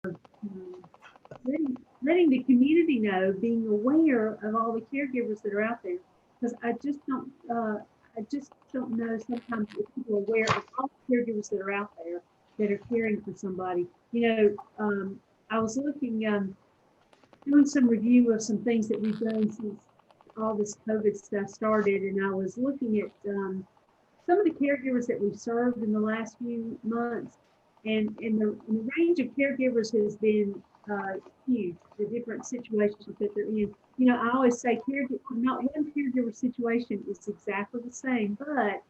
um, letting the community know, being aware of all the caregivers that are out there. Because I just don't know sometimes if people are aware of all the caregivers that are out there that are caring for somebody. I was doing some review of some things that we've done since all this COVID stuff started, and I was looking at some of the caregivers that we've served in the last few months, and the range of caregivers has been huge. The different situations that they're in. I always say not one caregiver situation is exactly the same, but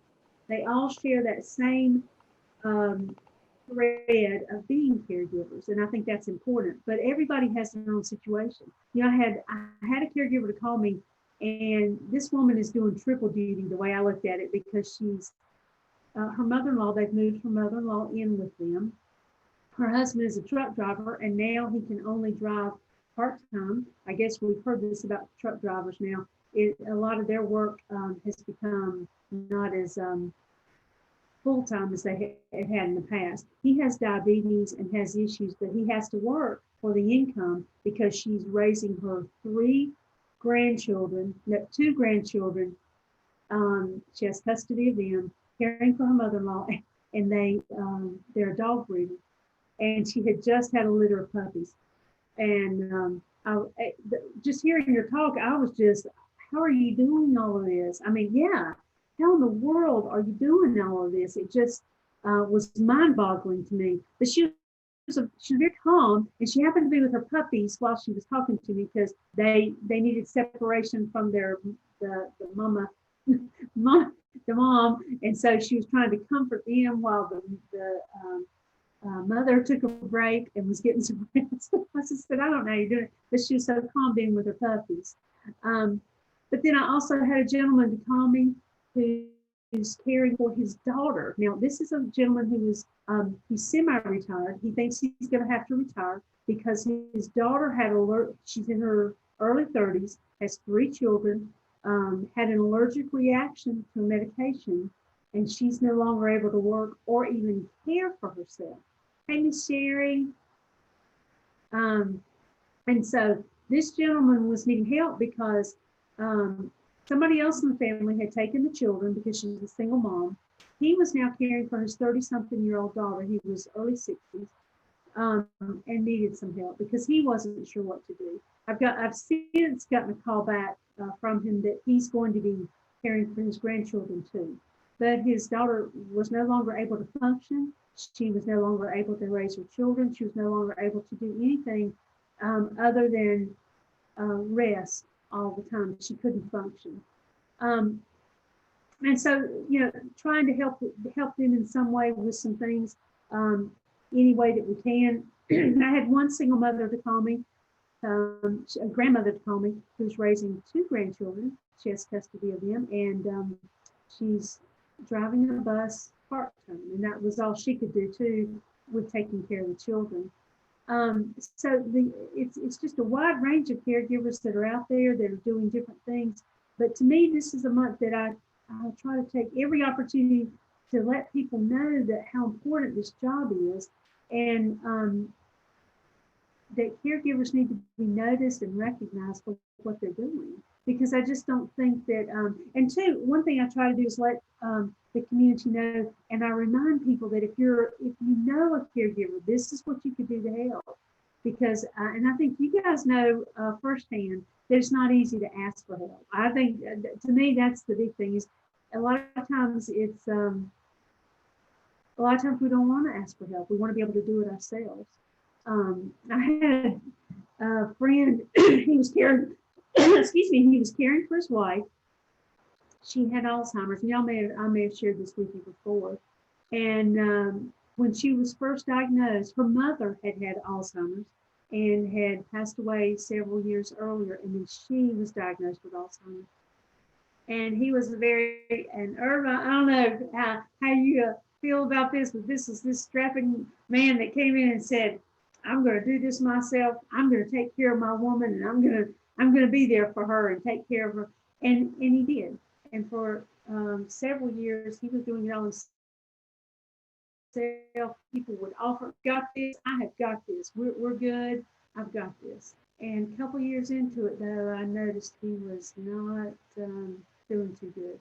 they all share that same um, thread of being caregivers, and I think that's important. But everybody has their own situation. I had a caregiver to call me, and this woman is doing triple duty the way I looked at it because she's her mother-in-law. They've moved her mother-in-law in with them. Her husband is a truck driver, and now he can only drive part-time. I guess we've heard this about truck drivers now. A lot of their work has become not as full time as they had in the past. He has diabetes and has issues, but he has to work for the income because she's raising her three grandchildren, no, two grandchildren. She has custody of them, caring for her mother-in-law, and they're a dog breeder. And she had just had a litter of puppies. And just hearing her talk, I was just, how are you doing all of this? I mean, yeah, how in the world are you doing all of this? It just was mind-boggling to me. But she was very calm, and she happened to be with her puppies while she was talking to me because they needed separation from the mom the mom, and so she was trying to comfort them while the mother took a break and was getting some rest. I just said, I don't know how you're doing it, but she was so calm being with her puppies. Um, but then I also had a gentleman to call me who's caring for his daughter. Now, this is a gentleman who is he's semi-retired. He thinks he's going to have to retire because his daughter had alert. She's in her early 30s, has three children, had an allergic reaction to medication, and she's no longer able to work or even care for herself. Hey, Miss Sherry. Um, and so this gentleman was needing help because um, somebody else in the family had taken the children because she's a single mom. He was now caring for his 30-something-year-old daughter. He was early 60s, and needed some help because he wasn't sure what to do. I've since gotten a call back from him that he's going to be caring for his grandchildren too. But his daughter was no longer able to function. She was no longer able to raise her children. She was no longer able to do anything other than rest all the time. She couldn't function. Um, and so, trying to help them in some way with some things, any way that we can. I had one single mother to call me, a grandmother to call me, who's raising two grandchildren. She has custody of them, and she's driving a bus part time, and that was all she could do too with taking care of the children. It's just a wide range of caregivers that are out there that are doing different things. But to me, this is a month that I try to take every opportunity to let people know that how important this job is, and that caregivers need to be noticed and recognized for what they're doing. Because I just don't think that, and two, one thing I try to do is let the community know, and I remind people that if you know a caregiver, this is what you could do to help. Because, and I think you guys know firsthand that it's not easy to ask for help. I think to me that's the big thing is a lot of times we don't want to ask for help. We want to be able to do it ourselves. I had a friend, he was caring, excuse me, he was caring for his wife. She had Alzheimer's, and I may have shared this with you before. And when she was first diagnosed, her mother had Alzheimer's and had passed away several years earlier, and then she was diagnosed with Alzheimer's. And he was and Irma, I don't know how you feel about this, but this is this strapping man that came in and said, I'm going to do this myself. I'm going to take care of my woman, and I'm going to be there for her and take care of her. And he did. And for several years, he was doing it all himself. himself. People would offer, got this, I have got this, we're good, I've got this. And a couple years into it, though, I noticed he was not doing too good.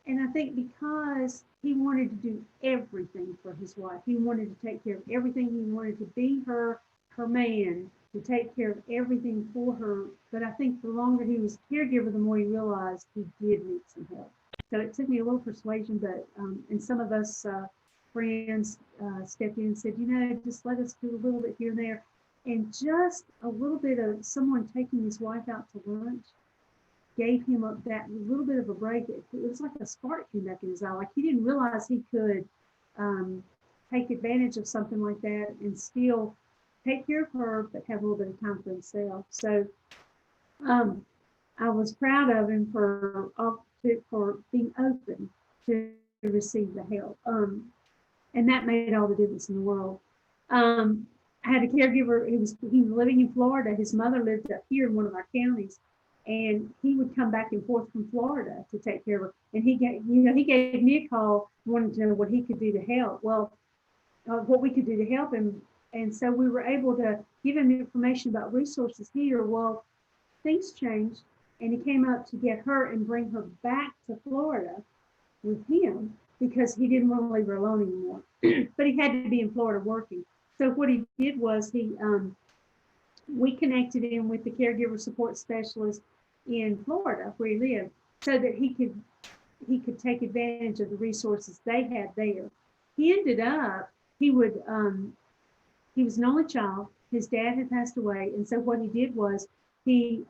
And I think because he wanted to do everything for his wife, he wanted to take care of everything. He wanted to be her man, to take care of everything for her. But I think the longer he was caregiver, the more he realized he did need some help. So it took me a little persuasion, but and some of us friends stepped in and said, just let us do a little bit here and there, and just a little bit of someone taking his wife out to lunch gave him up that little bit of a break. It was like a spark came back in his eye. Like he didn't realize he could take advantage of something like that and still take care of her, but have a little bit of time for himself. So I was proud of him for being open to receive the help. And that made all the difference in the world. I had a caregiver. He was living in Florida. His mother lived up here in one of our counties, and he would come back and forth from Florida to take care of her. And he gave me a call, wanting to know what he could do to help. Well, what we could do to help him, and so we were able to give him information about resources here. Well, things changed, and he came up to get her and bring her back to Florida with him because he didn't want to leave her alone anymore. But he had to be in Florida working. So what he did was we connected him with the caregiver support specialist in Florida where he lived, so that he could take advantage of the resources they had there. He ended up he was an only child. His dad had passed away, and so what he did was he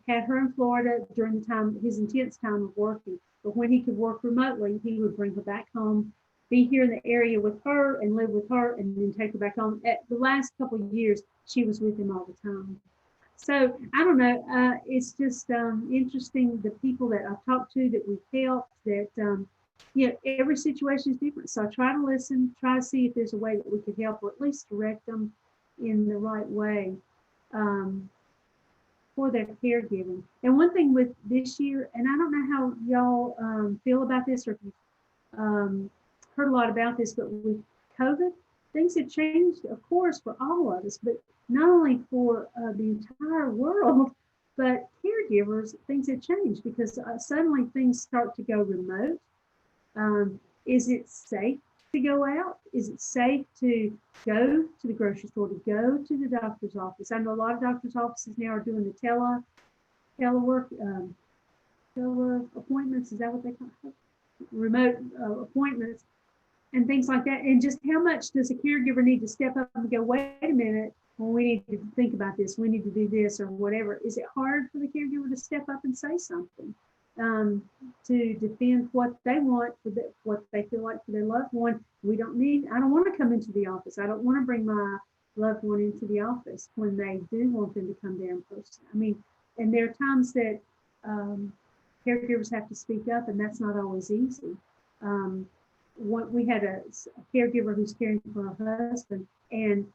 had her in Florida during the time, his intense time of working. But when he could work remotely, he would bring her back home, be here in the area with her and live with her, and then take her back home. At the last couple of years, she was with him all the time. So I don't know. It's just interesting, the people that I've talked to that we've helped, that every situation is different. So I try to listen, try to see if there's a way that we could help, or at least direct them in the right way for their caregiving. And one thing with this year, and I don't know how y'all feel about this, or if you've heard a lot about this, but with COVID, things have changed, of course, for all of us, but not only for the entire world, but caregivers, things have changed because suddenly things start to go remote. Is it safe to go out? Is it safe to go to the grocery store, to go to the doctor's office? I know a lot of doctor's offices now are doing the telework, tele appointments. Is that what they call it? Remote appointments and things like that. And just how much does a caregiver need to step up and go, wait a minute, well, we need to think about this, we need to do this, or whatever. Is it hard for the caregiver to step up and say something to defend what they want, what they feel like for their loved one? I don't want to come into the office. I don't want to bring my loved one into the office when they do want them to come there in person. I mean, and there are times that caregivers have to speak up, and that's not always easy. We had a caregiver who's caring for her husband, and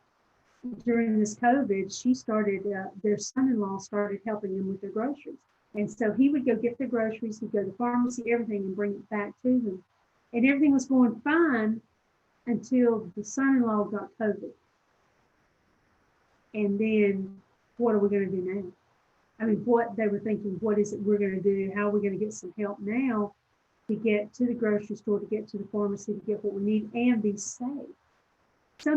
during this COVID, she started, their son-in-law started helping them with their groceries. And so he would go get the groceries, he'd go to the pharmacy, everything, and bring it back to them. And everything was going fine until the son-in-law got COVID. And then what are we going to do now? I mean, what they were thinking, what is it we're going to do? How are we going to get some help now to get to the grocery store, to get to the pharmacy, to get what we need and be safe? So, I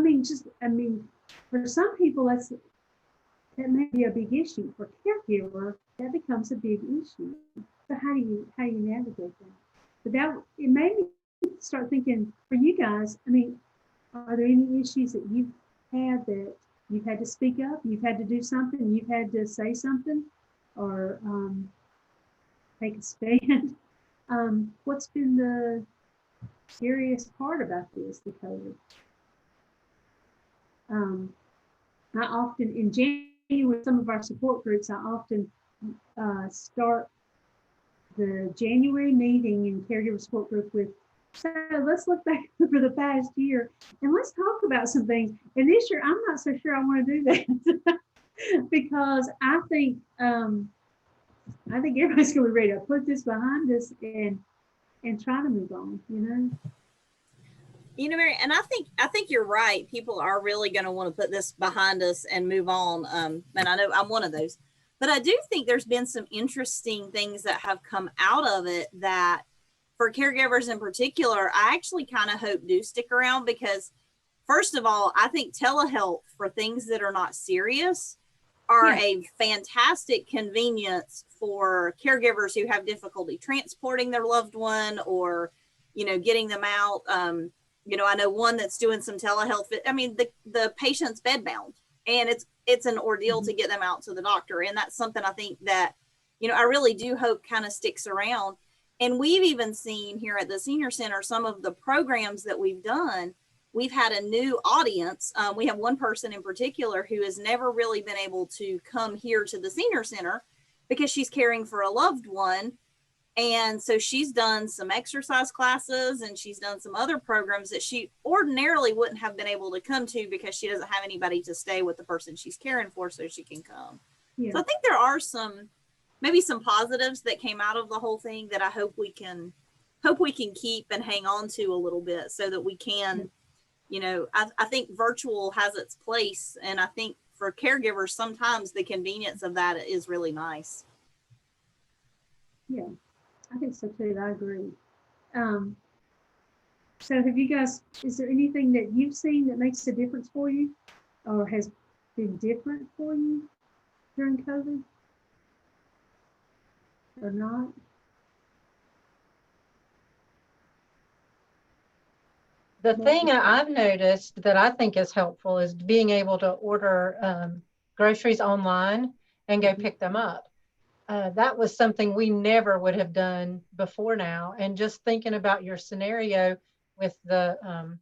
mean, for some people, that may be a big issue. For caregiver, that becomes a big issue. So how do you navigate that? But it made me start thinking, for you guys, I mean, are there any issues that you've had that you've had to speak up, you've had to do something, you've had to say something, or take a stand? What's been the scariest part about this, the COVID? I often, in January, with some of our support groups, I often start the January meeting in caregiver support group with, so let's look back over the past year and let's talk about some things. And this year, I'm not so sure I want to do that because I think everybody's going to be ready to put this behind us and try to move on, You know, Mary, and I think you're right. People are really going to want to put this behind us and move on. And I know I'm one of those, but I do think there's been some interesting things that have come out of it that, for caregivers in particular, I actually kind of hope do stick around because, first of all, I think telehealth for things that are not serious are Yeah. a fantastic convenience for caregivers who have difficulty transporting their loved one or, getting them out. I know one that's doing some telehealth. I mean, the patient's bedbound, and it's an ordeal Mhm. to get them out to the doctor, and that's something I think that, I really do hope kind of sticks around. And we've even seen here at the senior center some of the programs that we've done. We've had a new audience. We have one person in particular who has never really been able to come here to the senior center because she's caring for a loved one. And so she's done some exercise classes and she's done some other programs that she ordinarily wouldn't have been able to come to because she doesn't have anybody to stay with the person she's caring for so she can come. Yeah. So I think there are maybe some positives that came out of the whole thing that I hope we can keep and hang on to a little bit so that we can, I think virtual has its place. And I think for caregivers, sometimes the convenience of that is really nice. Yeah. I think so too. I agree. Um, so have you guys, is there anything that you've seen that makes a difference for you or has been different for you during COVID or not? The What thing was that? I've noticed that I think is helpful is being able to order groceries online and go Mhm. pick them up. That was something we never would have done before now. And just thinking about your scenario with the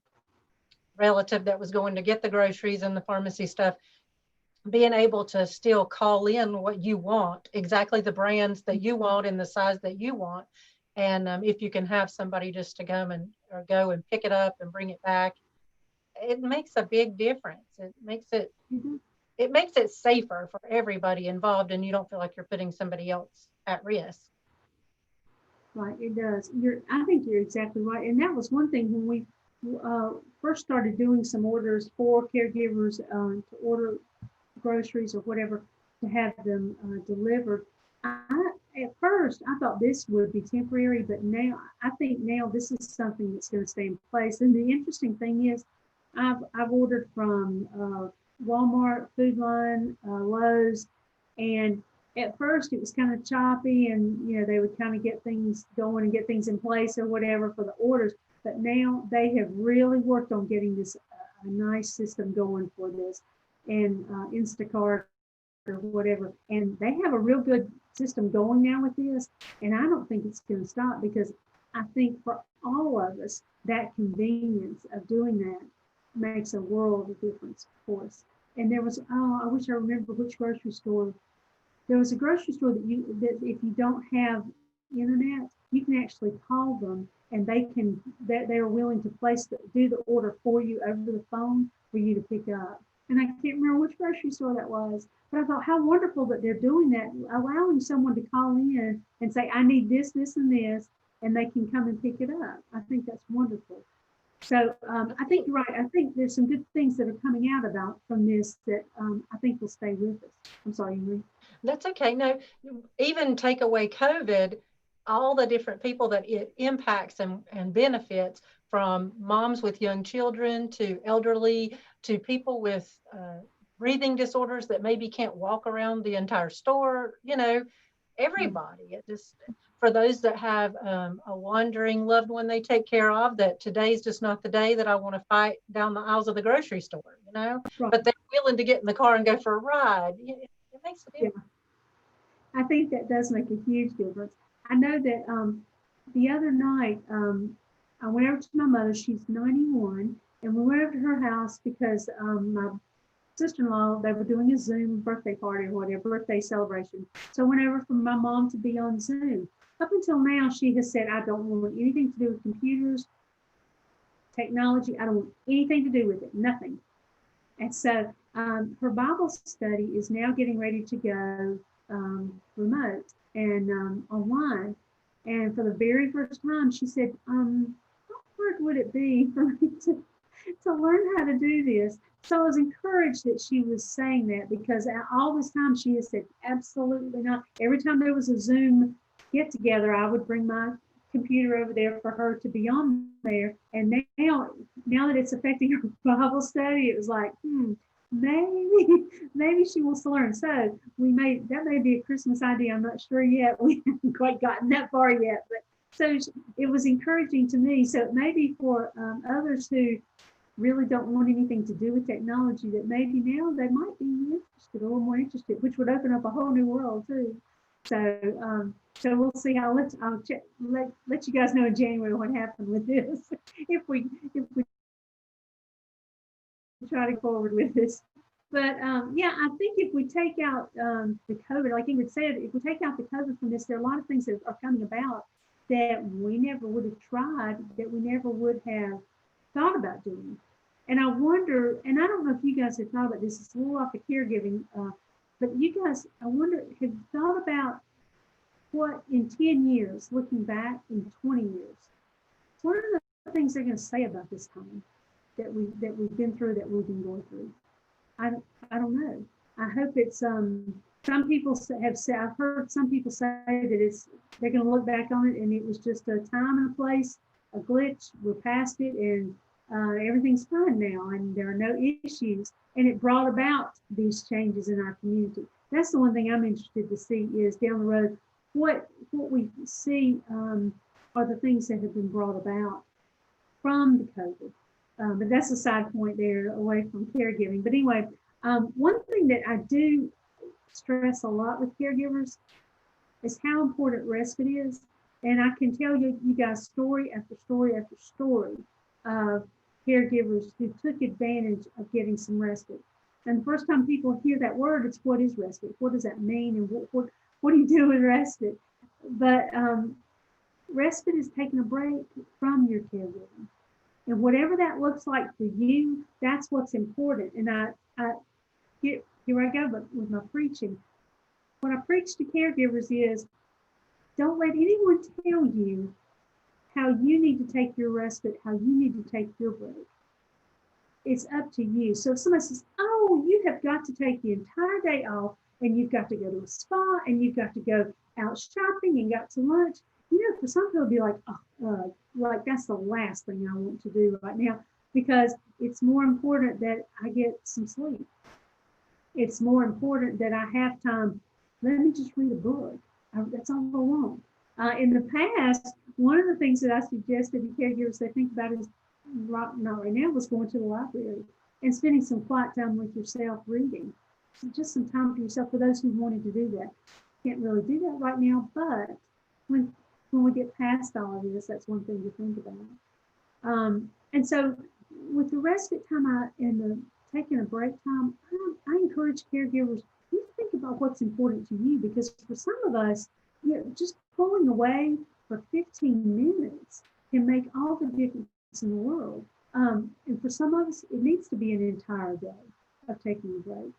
relative that was going to get the groceries and the pharmacy stuff, being able to still call in what you want, exactly the brands that you want in the size that you want. And if you can have somebody just to come and or go and pick it up and bring it back, it makes a big difference. Mhm. It makes it safer for everybody involved, and you don't feel like you're putting somebody else at risk. Right, it does. I think you're exactly right. And that was one thing when we uh, first started doing some orders for caregivers to order groceries or whatever to have them delivered. At first, I thought this would be temporary, but now I think now this is something that's going to stay in place. And the interesting thing is, I've ordered from Walmart, Food Line, Lowe's, and at first it was kind of choppy, and they would kind of get things going and get things in place or whatever for the orders. But now they have really worked on getting this a nice system going for this, and Instacart or whatever. And they have a real good system going now with this. And I don't think it's going to stop because I think for all of us, that convenience of doing that makes a world of difference for us. And there was, I wish I remember which grocery store. There was a grocery store that if you don't have internet, you can actually call them and they're willing to do the order for you over the phone for you to pick up. And I can't remember which grocery store that was, but I thought how wonderful that they're doing that, allowing someone to call in and say, I need this, this, and this, and they can come and pick it up. I think that's wonderful. So I think you're right. I think there's some good things that are coming out about from this that I think will stay with us. I'm sorry, Henry. That's okay. No, even take away COVID, all the different people that it impacts and benefits, from moms with young children to elderly to people with breathing disorders that maybe can't walk around the entire store, everybody. It just, for those that have a wandering loved one they take care of, that today's just not the day that I want to fight down the aisles of the grocery store. Right. But they're willing to get in the car and go for a ride. It makes a Yeah. difference. I think that does make a huge difference. I know that the other night I went over to my mother. She's 91, and we went over to her house because my sister-in-law, they were doing a Zoom birthday party or whatever, birthday celebration. So I went over for my mom to be on Zoom. Up until now, she has said, I don't want anything to do with computers, technology. I don't want anything to do with it, nothing. And so her Bible study is now getting ready to go remote and online. And for the very first time, she said, hard would it be for me to learn how to do this? So I was encouraged that she was saying that, because all this time she has said, absolutely not. Every time there was a Zoom get together, I would bring my computer over there for her to be on there. And now that it's affecting her Bible study, it was like, maybe she wants to learn. So that may be a Christmas idea. I'm not sure yet. We haven't quite gotten that far yet, but so it was encouraging to me. So maybe for others who really don't want anything to do with technology, that maybe now they might be interested, a little more interested, which would open up a whole new world too. So we'll see how. I'll let you guys know in January what happened with this. if we try to go forward with this. But yeah, I think if we take out the COVID, like Ingrid said, if we take out the COVID from this, there are a lot of things that are coming about that we never would have tried, that we never would have thought about doing. And I wonder, and I don't know if you guys have thought about this, it's a little off of caregiving, but you guys, I wonder, have you thought about what in 10 years, looking back in 20 years, what are the things they're going to say about this time that we've been through, that we've been going through? I don't know. I hope it's some people have said, I've heard some people say that they're going to look back on it and it was just a time and a place, a glitch, we're past it, and everything's fine now and there are no issues, and it brought about these changes in our community. That's the one thing I'm interested to see, is down the road what we see are the things that have been brought about from the COVID. But that's a side point there, away from caregiving. But anyway, one thing that I do stress a lot with caregivers is how important respite is. And I can tell you guys story after story after story of caregivers who took advantage of getting some respite. And the first time people hear that word, it's, what is respite? What does that mean? And what do you do with respite? But respite is taking a break from your caregiving. And whatever that looks like for you, that's what's important. And here I go, but with my preaching. What I preach to caregivers is, don't let anyone tell you how you need to take your respite, how you need to take your break. It's up to you. So if somebody says, oh, you have got to take the entire day off, and you've got to go to a spa, and you've got to go out shopping and got to lunch, for some people, it'll be like, like that's the last thing I want to do right now, because it's more important that I get some sleep. It's more important that I have time. Let me just read a book. That's all I want. In the past, one of the things that I suggested to caregivers they think about is, not right now, was going to the library and spending some quiet time with yourself reading. So just some time for yourself, for those who wanted to do that. Can't really do that right now, but when we get past all of this, that's one thing to think about. And so with the respite time and the taking a break time, I encourage caregivers, you think about what's important to you, because for some of us, just pulling away for 15 minutes can make all the difference in the world. And for some of us, it needs to be an entire day of taking a break.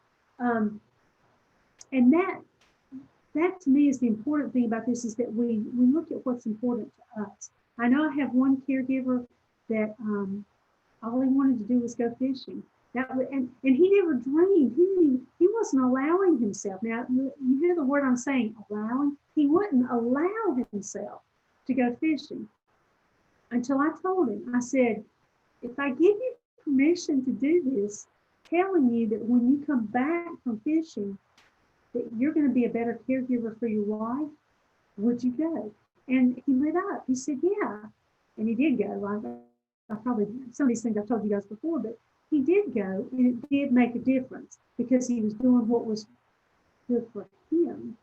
And that to me is the important thing about this, is that we look at what's important to us. I know I have one caregiver that all he wanted to do was go fishing. And he never dreamed, he wasn't allowing himself. Now, you hear the word I'm saying, allowing. He wouldn't allow himself to go fishing until I told him. I said, if I give you permission to do this, telling you that when you come back from fishing, that you're going to be a better caregiver for your wife, would you go? And he lit up. He said, yeah. And he did go. I probably, some of these things I've told you guys before, but he did go, and it did make a difference, because he was doing what was good for him.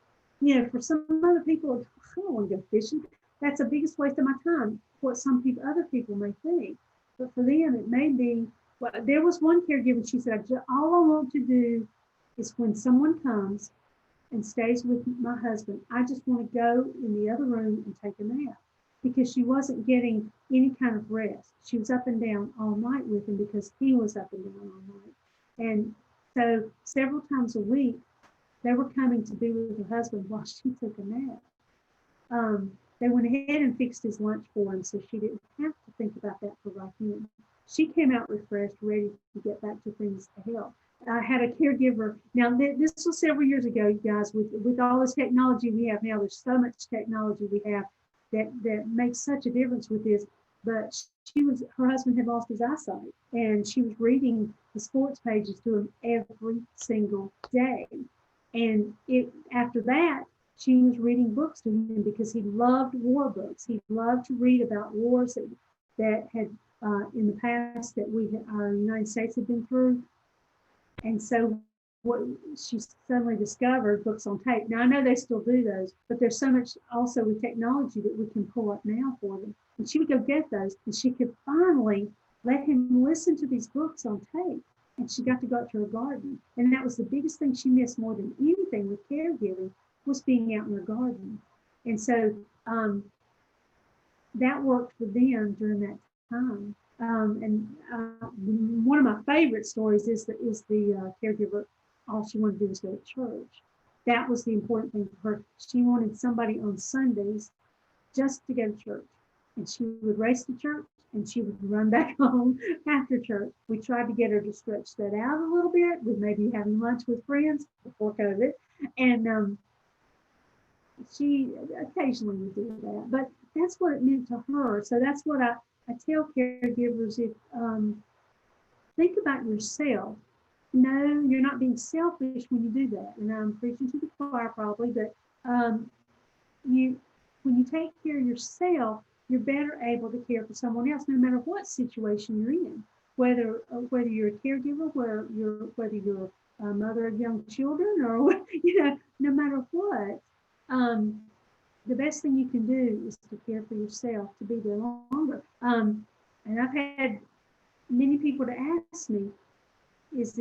For some other people, I don't want to go fishing. That's the biggest waste of my time, what other people may think. But for them, it may be, well, there was one caregiver, she said, all I want to do is when someone comes and stays with my husband, I just want to go in the other room and take a nap, because she wasn't getting any kind of rest. She was up and down all night with him because he was up and down all night. And so several times a week, they were coming to be with her husband while she took a nap. They went ahead and fixed his lunch for him, so she didn't have to think about that for right then. She came out refreshed, ready to get back to things to help. I had a caregiver. Now, this was several years ago, you guys. With all this technology we have now, there's so much technology we have that makes such a difference with this. But her husband had lost his eyesight, and she was reading the sports pages to him every single day. And after that, she was reading books to him because he loved war books. He loved to read about wars that had in the past that our United States had been through. And so what she suddenly discovered books on tape. Now I know they still do those, but there's so much also with technology that we can pull up now for them. And she would go get those, and she could finally let him listen to these books on tape. And she got to go out to her garden. And that was the biggest thing she missed more than anything with caregiving, was being out in her garden. And so that worked for them during that time. One of my favorite stories is the caregiver. All she wanted to do was go to church. That was the important thing for her. She wanted somebody on Sundays just to go to church. And she would race to church, and she would run back home after church. We tried to get her to stretch that out a little bit with maybe having lunch with friends before COVID. And she occasionally would do that. But that's what it meant to her. So that's what I tell caregivers, if think about yourself. No, you're not being selfish when you do that. And I'm preaching to the choir probably, but when you take care of yourself, you're better able to care for someone else, no matter what situation you're in. Whether you're a caregiver, whether you're a mother of young children, or no matter what. The best thing you can do is to care for yourself, to be there longer. And I've had many people to ask me, not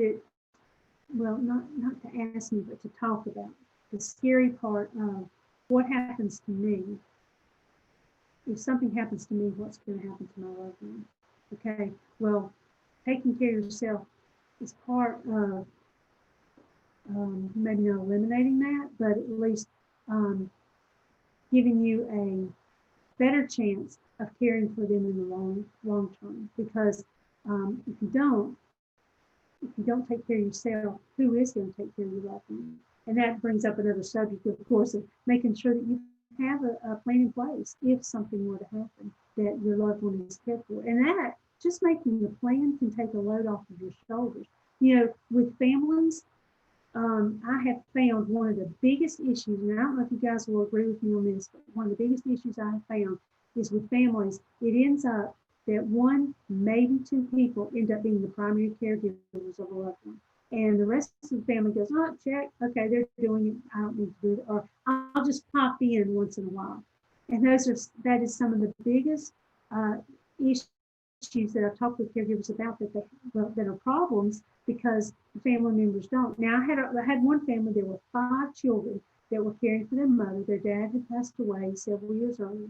to ask me, but to talk about the scary part of what happens to me. If something happens to me, what's going to happen to my loved one? Okay, well, taking care of yourself is part of maybe not eliminating that, but at least giving you a better chance of caring for them in the long term. Because if you don't take care of yourself, who is going to take care of your loved one? And that brings up another subject, of course, of making sure that you have a plan in place if something were to happen, that your loved one is cared for. And that, just making the plan, can take a load off of your shoulders. With families, I have found one of the biggest issues, and I don't know if you guys will agree with me on this, but one of the biggest issues I have found is with families, it ends up that one, maybe two people end up being the primary caregivers of a loved one. And the rest of the family goes, oh, check, okay, they're doing it, I don't need to do it, or I'll just pop in once in a while. And that is some of the biggest issues that I've talked with caregivers about, that are problems because the family members don't. Now, I had one family, there were 5 children that were caring for their mother. Their dad had passed away several years earlier,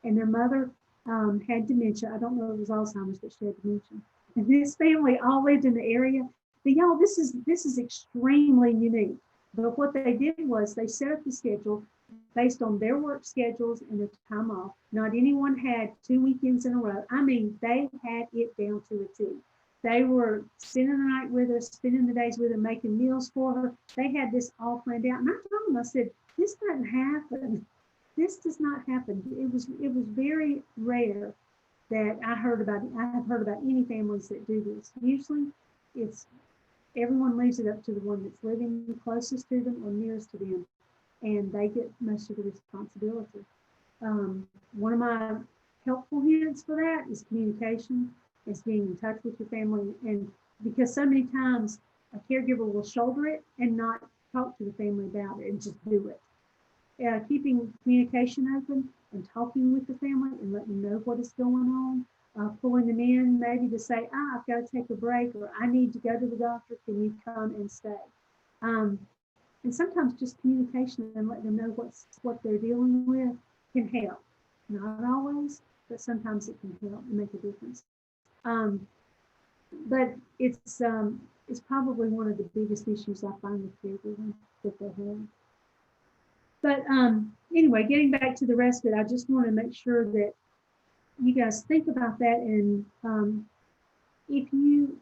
and their mother had dementia. I don't know if it was Alzheimer's, but she had dementia. And this family all lived in the area. But y'all, this is extremely unique. But what they did was they set up the schedule based on their work schedules and their time off. Not anyone had 2 weekends in a row. I mean, they had it down to a T. They were spending the night with her, spending the days with her, making meals for her. They had this all planned out. And I told them, I said, this doesn't happen. This does not happen. It was very rare that I have heard about any families that do this. Usually it's everyone leaves it up to the one that's living closest to them or nearest to them, and they get most of the responsibility. One of my helpful hints for that is communication, is being in touch with your family. And because so many times a caregiver will shoulder it and not talk to the family about it and just do it. Keeping communication open and talking with the family and letting them know what is going on. Pulling them in maybe to say, I've got to take a break, or I need to go to the doctor. Can you come and stay? And sometimes just communication and letting them know what they're dealing with can help. Not always, but sometimes it can help and make a difference. But it's probably one of the biggest issues I find with caregiving that they have. But anyway, getting back to the rest of it, I just want to make sure that you guys think about that. And if you,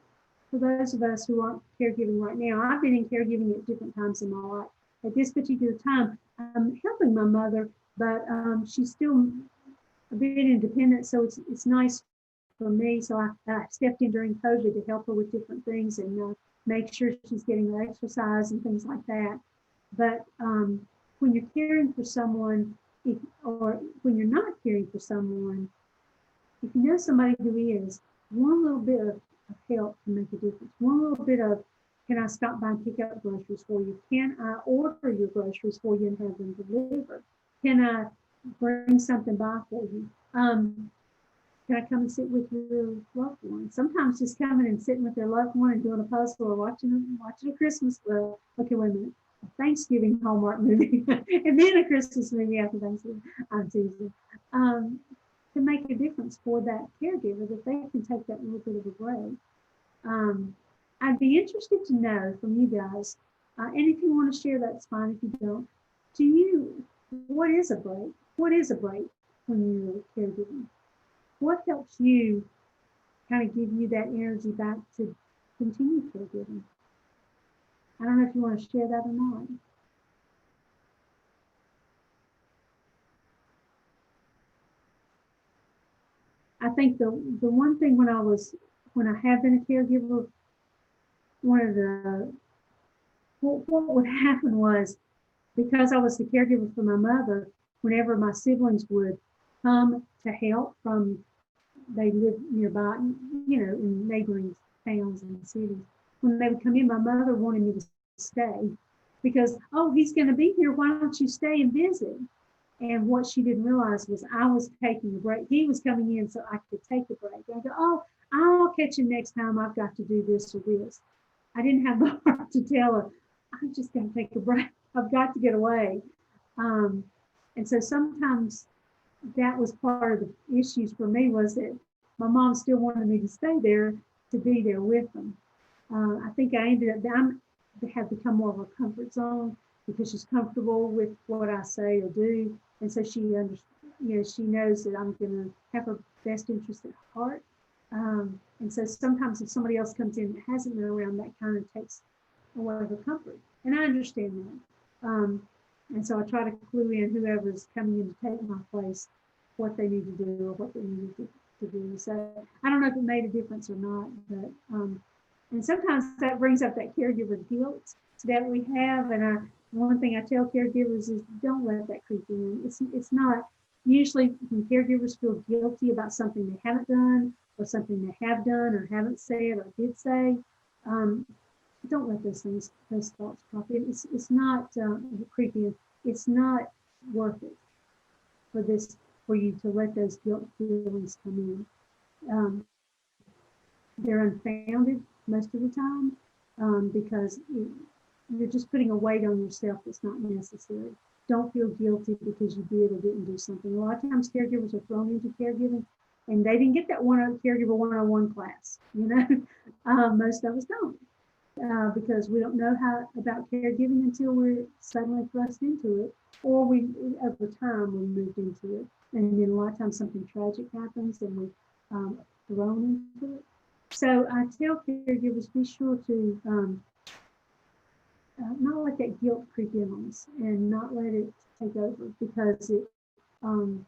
for those of us who aren't caregiving right now, I've been in caregiving at different times in my life. At this particular time, I'm helping my mother, but she's still a bit independent, so it's nice for me. So I stepped in during COVID to help her with different things and make sure she's getting her exercise and things like that. But when you're caring for someone, or when you're not caring for someone, if you know somebody who is, one little bit of help can make a difference. One little bit of, can I stop by and pick up groceries for you? Can I order your groceries for you and have them delivered? Can I bring something by for you? Can I come and sit with your loved one? Sometimes just coming and sitting with their loved one and doing a puzzle or watching a Christmas, okay, wait a minute, a Thanksgiving Hallmark movie, and then a Christmas movie after Thanksgiving, I'm teasing, to make a difference for that caregiver, that they can take that little bit of a break. I'd be interested to know from you guys, and if you want to share, that's fine. If you don't, what is a break? What is a break when you're caregiving? What helps you kind of give you that energy back to continue caregiving? I don't know if you want to share that or not. I think the one thing when I have been a caregiver, one of the, what would happen was, because I was the caregiver for my mother, whenever my siblings would come to help from, they lived nearby, in neighboring towns and cities. When they would come in, my mother wanted me to stay because, oh, he's going to be here. Why don't you stay and visit? And what she didn't realize was I was taking a break. He was coming in so I could take a break. I go, oh, I'll catch you next time. I've got to do this or this. I didn't have the heart to tell her, I'm just going to take a break. I've got to get away. And so sometimes that was part of the issues for me, was that my mom still wanted me to stay there, to be there with them. I think I ended up, I have become more of a comfort zone because she's comfortable with what I say or do. And so she she knows that I'm going to have her best interest at heart. And so sometimes if somebody else comes in that hasn't been around, that kind of takes away her comfort. And I understand that. And so I try to clue in whoever's coming in to take my place, what they need to do or what they need to do. So I don't know if it made a difference or not, but and sometimes that brings up that caregiver guilt that we have. And one thing I tell caregivers is don't let that creep in. It's not, usually when caregivers feel guilty about something they haven't done or something they have done or haven't said or did say, don't let those thoughts crop in. It's not creepy. It's not worth it for you to let those guilt feelings come in. They're unfounded most of the time because you're just putting a weight on yourself that's not necessary. Don't feel guilty because you did or didn't do something. A lot of times caregivers are thrown into caregiving and they didn't get that caregiver one-on-one class. Most of us don't. Because we don't know about caregiving until we're suddenly thrust into it, or over time we moved into it, and then a lot of times something tragic happens and we're thrown into it. So I tell caregivers, be sure to not let that guilt creep in on us and not let it take over, because it can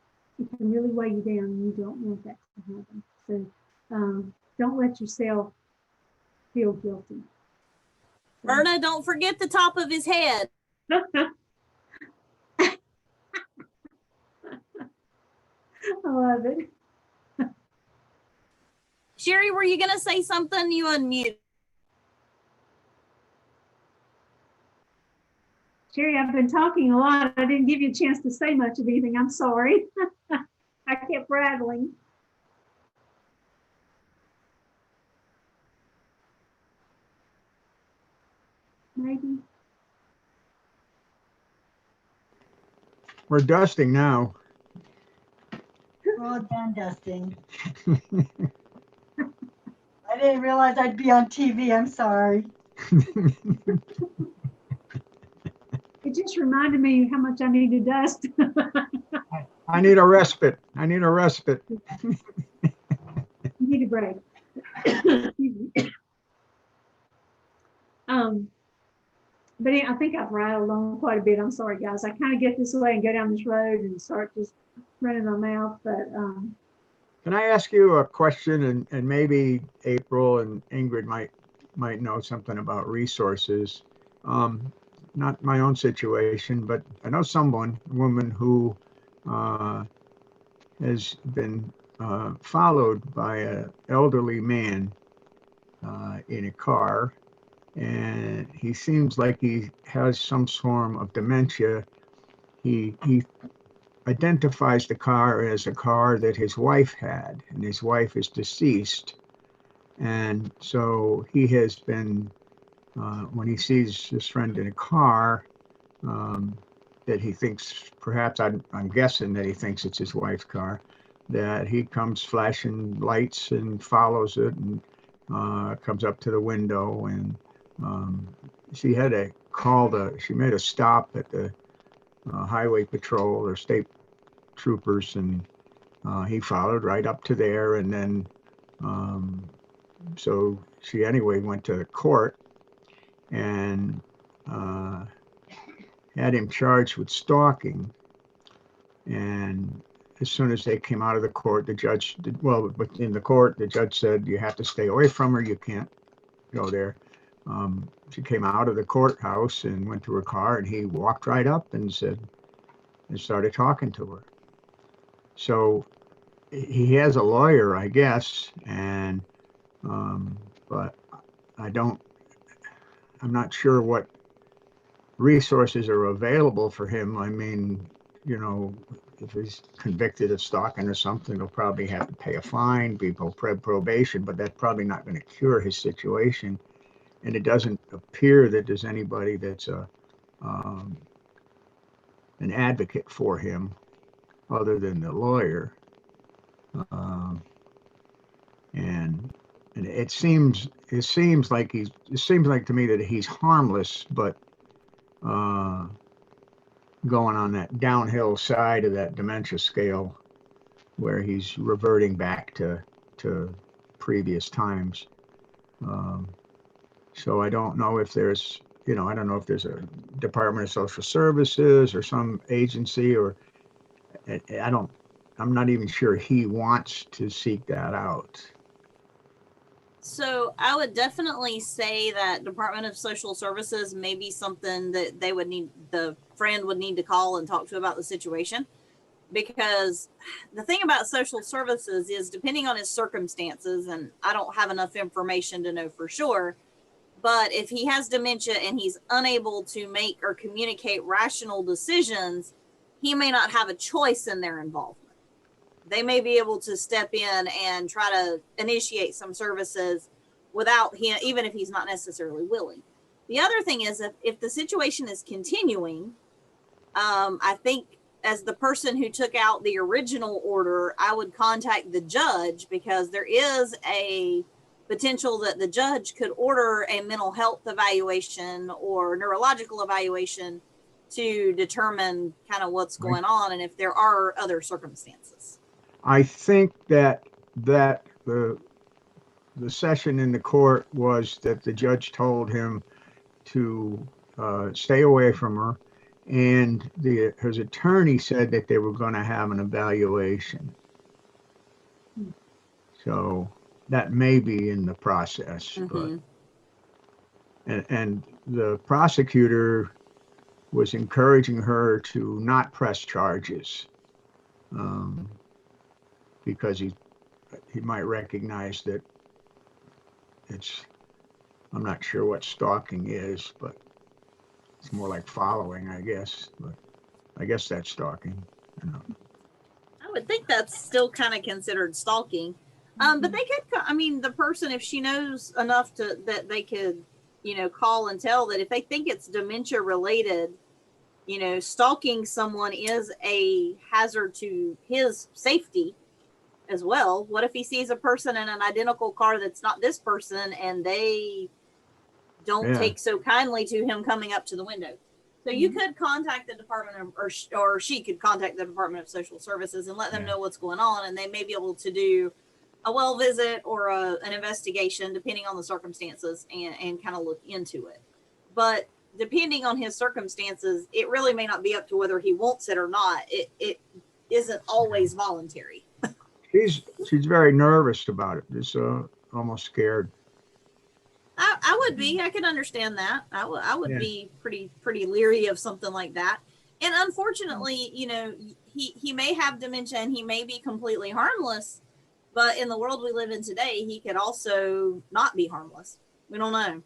really weigh you down and you don't want that to happen. So don't let yourself feel guilty. Verna, don't forget the top of his head. I love it. Sherry, were you going to say something? You unmute. Sherry, I've been talking a lot. I didn't give you a chance to say much of anything. I'm sorry. I kept rattling. Maybe. We're dusting now. We're all done dusting. I didn't realize I'd be on TV. I'm sorry. It It just reminded me how much I need to dust. I need a respite. I need a respite. You need a break. Excuse me. But yeah, I think I've rattled on quite a bit. I'm sorry, guys. I kind of get this way and go down this road and start just running my mouth. But Can I ask you a question, and maybe April and Ingrid might know something about resources? Not my own situation, but I know a woman who has been followed by an elderly man in a car, and he seems like he has some form of dementia. He identifies the car as a car that his wife had, and his wife is deceased. And so he has been, when he sees his friend in a car, that he thinks, perhaps I'm guessing that he thinks it's his wife's car, that he comes flashing lights and follows it and comes up to the window. And she had she made a stop at the highway patrol or state troopers, and he followed right up to there. And then so she anyway went to the court and had him charged with stalking. And as soon as they came out of the court, the judge in the court, the judge said, you have to stay away from her. You can't go there. She came out of the courthouse and went to her car, and he walked right up and started talking to her. So he has a lawyer, I guess, and but I'm not sure what resources are available for him. I mean, if he's convicted of stalking or something, he'll probably have to pay a fine, be probation, but that's probably not going to cure his situation. And it doesn't appear that there's anybody that's an advocate for him other than the lawyer. And it seems like to me that he's harmless, but going on that downhill side of that dementia scale where he's reverting back to previous times. So I don't know if there's a Department of Social Services or some agency, or I'm not even sure he wants to seek that out. So I would definitely say that Department of Social Services may be something that the friend would need to call and talk to about the situation. Because the thing about social services is, depending on his circumstances, and I don't have enough information to know for sure, but if he has dementia and he's unable to make or communicate rational decisions, he may not have a choice in their involvement. They may be able to step in and try to initiate some services without him, even if he's not necessarily willing. The other thing is, if the situation is continuing, I think as the person who took out the original order, I would contact the judge, because there is a potential that the judge could order a mental health evaluation or neurological evaluation to determine kind of what's going on and if there are other circumstances. I think that the session in the court was that the judge told him to stay away from her, and his attorney said that they were going to have an evaluation. So that may be in the process. Mm-hmm. But and the prosecutor was encouraging her to not press charges, because he might recognize that I'm not sure what stalking is, but it's more like following, I guess. But I guess that's stalking. I would think that's still kind of considered stalking. But they could, the person, if she knows enough that they could, call and tell that if they think it's dementia related, stalking someone is a hazard to his safety as well. What if he sees a person in an identical car that's not this person, and they don't take so kindly to him coming up to the window? So you could contact the Department of, or she could contact the Department of Social Services and let them know what's going on, and they may be able to do a well visit or an investigation, depending on the circumstances, and kind of look into it. But depending on his circumstances, it really may not be up to whether he wants it or not. It isn't always voluntary. She's very nervous about it. Just almost scared. I would be. I could understand that. I would be pretty leery of something like that. And unfortunately, you know, he may have dementia and he may be completely harmless, but in the world we live in today, he could also not be harmless. We don't know.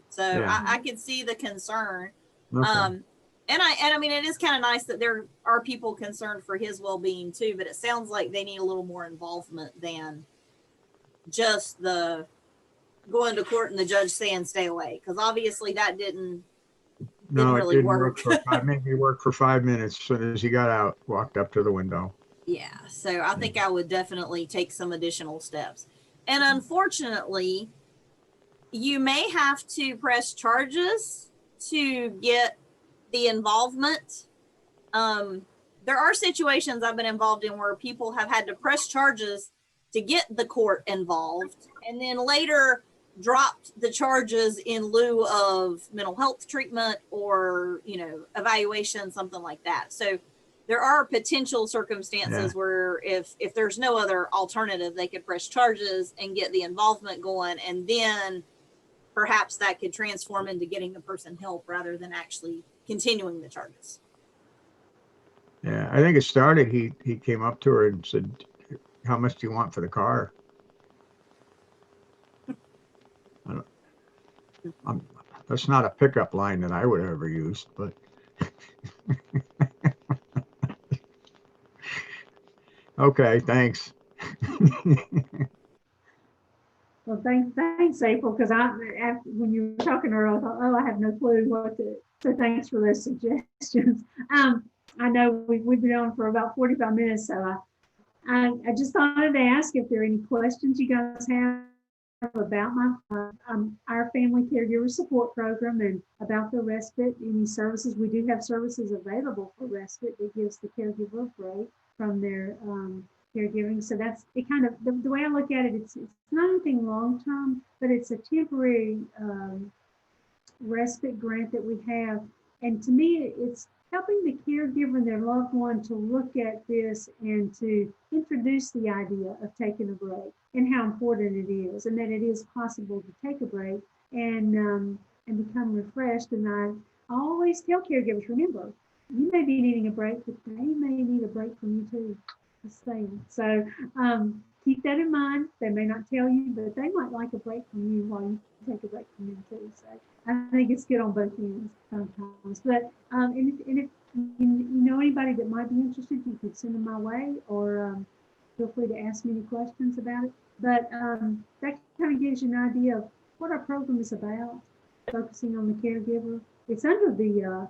So I could see the concern. Okay. And I mean, it is kind of nice that there are people concerned for his well-being too, but it sounds like they need a little more involvement than just the going to court and the judge saying stay away, because obviously that didn't really work. Maybe worked for 5 minutes. As soon as he got out, walked up to the window. Yeah, so I think I would definitely take some additional steps. And unfortunately, you may have to press charges to get the involvement. There are situations I've been involved in where people have had to press charges to get the court involved, and then later dropped the charges in lieu of mental health treatment or, you know, evaluation, something like that. So there are potential circumstances where if there's no other alternative, they could press charges and get the involvement going, and then perhaps that could transform into getting the person help rather than actually continuing the charges. Yeah, I think it started, he came up to her and said, "How much do you want for the car?" That's not a pickup line that I would have ever used, but okay, thanks. Well, thanks, April, because when you were talking to her, I thought, oh, I have no clue what to, so thanks for those suggestions. I know we've been on for about 45 minutes, so I just wanted to ask if there are any questions you guys have about our family caregiver support program and about the respite, any services. We do have services available for respite that gives the caregiver a break from their caregiving. So that's it. Kind of the way I look at it, it's not anything long term, but it's a temporary respite grant that we have. And to me, it's helping the caregiver and their loved one to look at this and to introduce the idea of taking a break and how important it is, and that it is possible to take a break and become refreshed. And I always tell caregivers, remember, you may be needing a break, but they may need a break from you too. Just saying. So keep that in mind. They may not tell you, but they might like a break from you while you take a break from them too. So I think it's good on both ends sometimes. But and if you know anybody that might be interested, you could send them my way, or feel free to ask me any questions about it. But that kind of gives you an idea of what our program is about, focusing on the caregiver. It's under the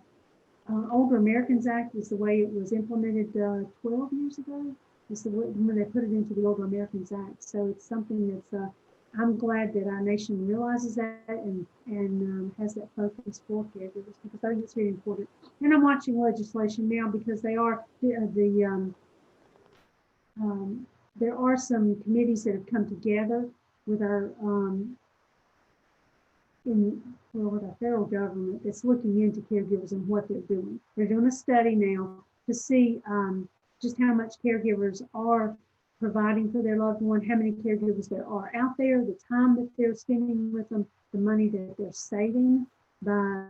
Older Americans Act is the way it was implemented 12 years ago. It's the way when they put it into the Older Americans Act. So it's something that's, I'm glad that our nation realizes that and has that focus for caregivers, because I think it's really important. And I'm watching legislation now because they are there are some committees that have come together with our with our federal government that's looking into caregivers and what they're doing. They're doing a study now to see just how much caregivers are providing for their loved one, how many caregivers there are out there, the time that they're spending with them, the money that they're saving by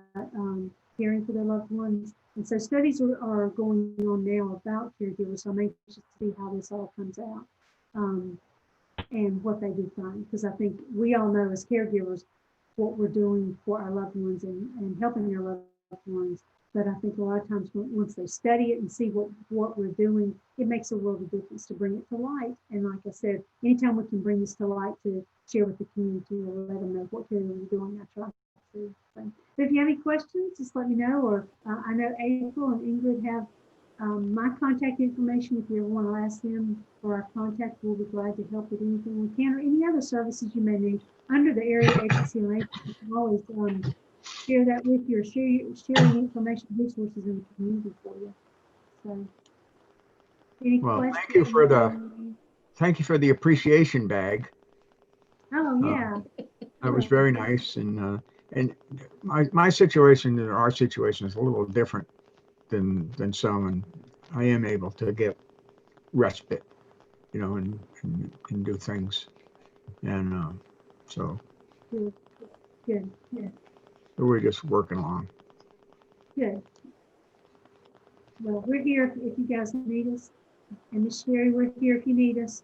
caring for their loved ones. And so studies are going on now about caregivers. So I'm anxious to see how this all comes out and what they do find, because I think we all know as caregivers what we're doing for our loved ones and helping our loved ones. But I think a lot of times once they study it and see what we're doing, it makes a world of difference to bring it to light. And like I said, anytime we can bring this to light to share with the community or let them know what caregivers are doing, I try to. So if you have any questions, just let me know. Or I know April and Ingrid have my contact information. If you ever want to ask them for our contact, we'll be glad to help with anything we can, or any other services you may need under the area agency. You can always share that with you, or sharing information, resources in the community for you. So, any Well, questions? thank you for the appreciation bag. Oh, yeah. That was very nice. And my situation and our situation is a little different than some, and I am able to get respite, and do things. And so Good, good, we're just working along. good. Well, we're here if you guys need us. And Miss Sherry, we're here if you need us.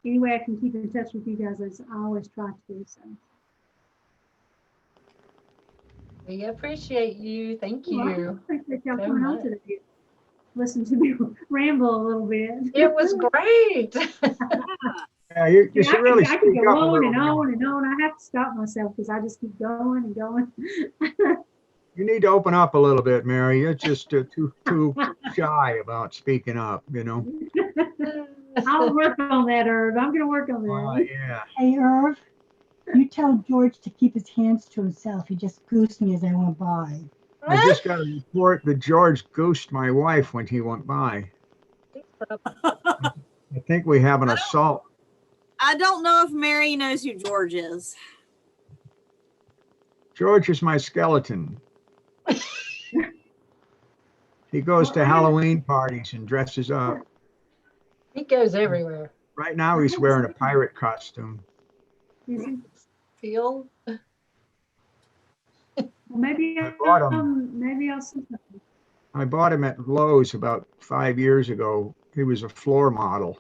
Any way I can keep in touch with you guys, as I always try to do so. We appreciate you. Thank Well, I you. appreciate y'all so coming on much. today. Listen to me ramble a little bit. It was great. Yeah, you Yeah, should really I could speak go up a on little and more. on and on. I have to stop myself because I just keep going and going. You need to open up a little bit, Mary. You're just too shy about speaking up, I'll work on that, Herb. I'm going to work on that. Yeah. Hey, Irv, you tell George to keep his hands to himself. He just goosed me as I went by. I just got a report that George goosed my wife when he went by. I think we have an assault. I don't know if Mary knows who George is. George is my skeleton. He goes to Halloween parties and dresses up. He goes everywhere. Right now he's wearing a pirate costume. Is he? Phil. Well, maybe I bought him. maybe I'll see something. I bought him at Lowe's about 5 years ago. He was a floor model.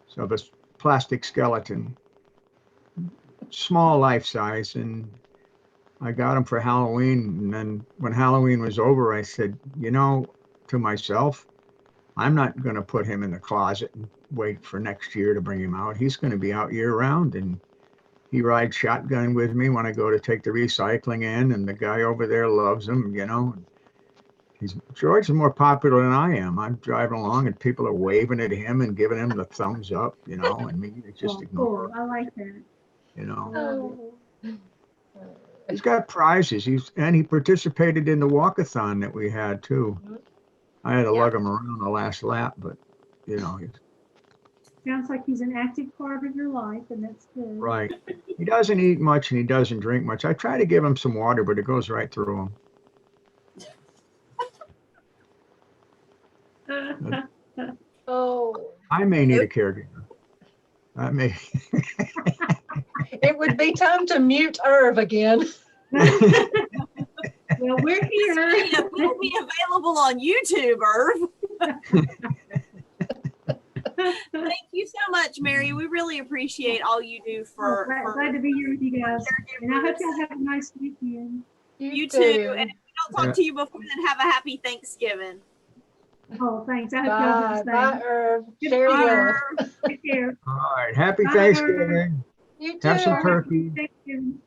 So this plastic skeleton, small life size, and I got him for Halloween. And then when Halloween was over, I said, to myself, I'm not going to put him in the closet and wait for next year to bring him out. He's going to be out year round, and he rides shotgun with me when I go to take the recycling in, and the guy over there loves him, George is more popular than I am. I'm driving along and people are waving at him and giving him the thumbs up, and me to just ignore Cool. I like that. Oh. He's got prizes. He participated in the walkathon that we had too. I had to lug him around the last lap, but Sounds like he's an active part of your life, and that's good. right. He doesn't eat much and he doesn't drink much. I try to give him some water, but it goes right through him. Oh. I may need a caregiver. I may. It would be time to mute Irv again. Well, we're here. We'll be available on YouTube, Irv. Thank you so much, Mary. We really appreciate all you do for. Glad to be here with you guys. And I hope y'all have a nice weekend. You too. And if we don't talk to you before then, have a happy Thanksgiving. Oh, thanks. I hope y'all Bye. have Bye, Irv. Good Share night. yours. Take care. All right. Happy Bye, Thanksgiving. You too. Have some turkey. Thanksgiving.